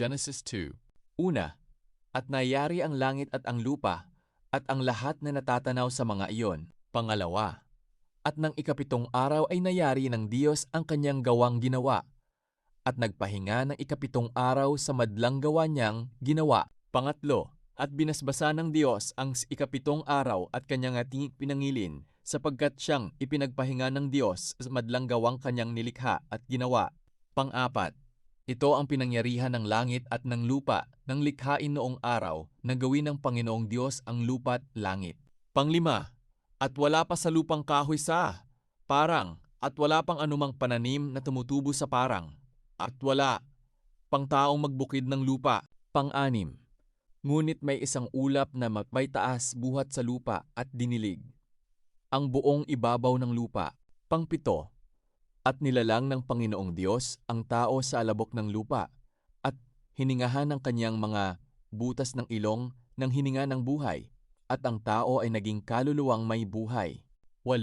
Genesis 2. Una, at nayari ang langit at ang lupa, at ang lahat na natatanaw sa mga iyon. Pangalawa, at ng ikapitong araw ay nayari ng Diyos ang kanyang gawang ginawa, at nagpahinga ng ikapitong araw sa madlang gawa niyang ginawa. Pangatlo, at binasbasa ng Diyos ang ikapitong araw at kanyang pinangilin, sapagkat siyang ipinagpahinga ng Diyos sa madlang gawang kanyang nilikha at ginawa. Pang-apat, ito ang pinangyarihan ng langit at ng lupa nang likhain noong araw na gawin ng Panginoong Diyos ang lupa't langit. Panglima, at wala pa sa lupang kahoy sa parang, at wala pang anumang pananim na tumutubo sa parang, at wala pang taong magbukid ng lupa. Pang-anim, ngunit may isang ulap na may taas buhat sa lupa at dinilig ang buong ibabaw ng lupa. Pang-pito, at nilalang ng Panginoong Diyos ang tao sa alabok ng lupa, at hiningahan ng kanyang mga butas ng ilong ng hininga ng buhay, at ang tao ay naging kaluluwang may buhay. 8.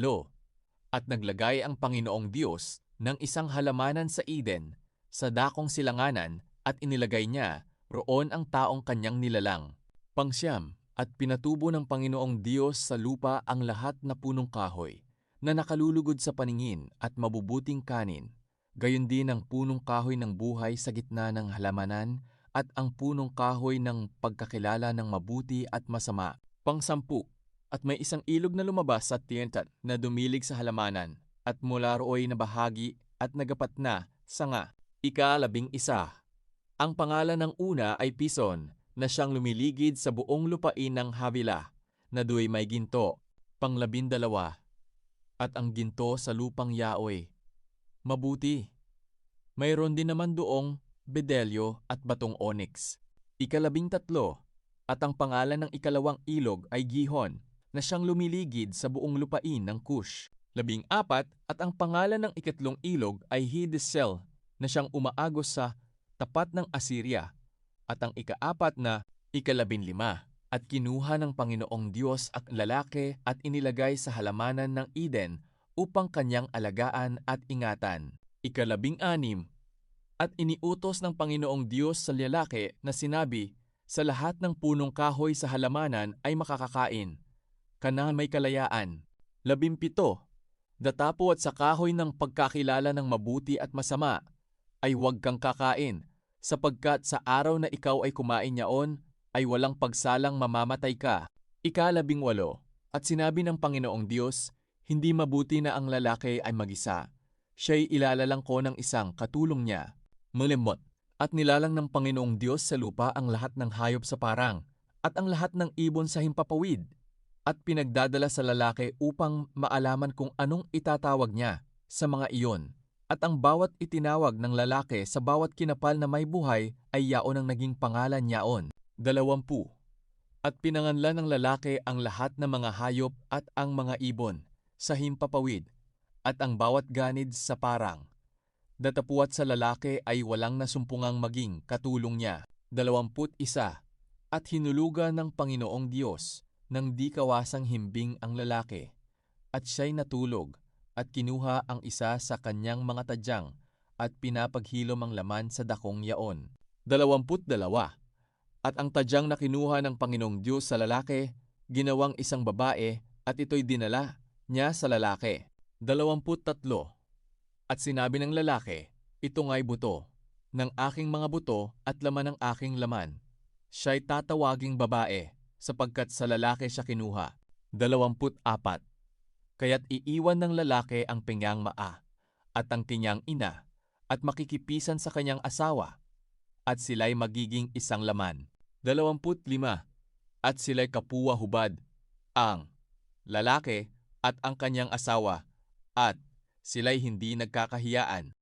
At naglagay ang Panginoong Diyos ng isang halamanan sa Eden, sa dakong silanganan, at inilagay niya roon ang taong kanyang nilalang. Pang-siyam, at pinatubo ng Panginoong Diyos sa lupa ang lahat na punong kahoy, na nakalulugod sa paningin at mabubuting kanin, gayon din ang punong kahoy ng buhay sa gitna ng halamanan at ang punong kahoy ng pagkakilala ng mabuti at masama. Pang-sampu, at may isang ilog na lumabas sa tiyentat na dumilig sa halamanan, at mula rooy na bahagi at nagapat na sanga. Ika-11, ang pangalan ng una ay Pison, na siyang lumiligid sa buong lupain ng Havila, na duway may ginto. Pang-12, at ang ginto sa lupang yaoy, mabuti. Mayroon din naman doong bedelyo at batong onyx. Ika-13, at ang pangalan ng ikalawang ilog ay Gihon, na siyang lumiligid sa buong lupain ng Cush. 14, at ang pangalan ng ikatlong ilog ay Hidesel, na siyang umaagos sa tapat ng Assyria. At ang ika-apat na ika-15, at kinuha ng Panginoong Diyos ang lalaki at inilagay sa halamanan ng Eden upang kanyang alagaan at ingatan. Ika-16, at iniutos ng Panginoong Diyos sa lalaki na sinabi, sa lahat ng punong kahoy sa halamanan ay makakakain, kana may kalayaan. 17, datapo at sa kahoy ng pagkakilala ng mabuti at masama ay huwag kang kakain, sapagkat sa araw na ikaw ay kumain niyaon, ay walang pagsalang mamamatay ka. Ika-18, at sinabi ng Panginoong Diyos, hindi mabuti na ang lalaki ay mag-isa. Siya'y ilalalang ko ng isang katulong niya. 20, at nilalang ng Panginoong Diyos sa lupa ang lahat ng hayop sa parang, at ang lahat ng ibon sa himpapawid, at pinagdadala sa lalaki upang maalaman kung anong itatawag niya sa mga iyon. At ang bawat itinawag ng lalaki sa bawat kinapal na may buhay ay yaon ang naging pangalan niyaon. 20, at pinanganlan ng lalaki ang lahat ng mga hayop at ang mga ibon sa himpapawid, at ang bawat ganid sa parang. Datapuat sa lalaki ay walang nasumpungang maging katulong niya. 21, at hinulugan ng Panginoong Diyos ng di kawasang himbing ang lalaki, at siya'y natulog, at kinuha ang isa sa kanyang mga tadyang, at pinapaghilom ang laman sa dakong yaon. 22, at ang tadyang na kinuha ng Panginoong Diyos sa lalaki, ginawang isang babae, at ito'y dinala niya sa lalaki. 23, at sinabi ng lalaki, ito nga'y buto ng aking mga buto at laman ng aking laman. Siya'y tatawaging babae, sapagkat sa lalaki siya kinuha. 24, kaya't iiwan ng lalaki ang pinyang maa, at ang kanyang ina, at makikipisan sa kanyang asawa, at sila'y magiging isang laman. 25, at sila'y kapuwa-hubad, ang lalaki at ang kanyang asawa, at sila'y hindi nagkakahiyaan.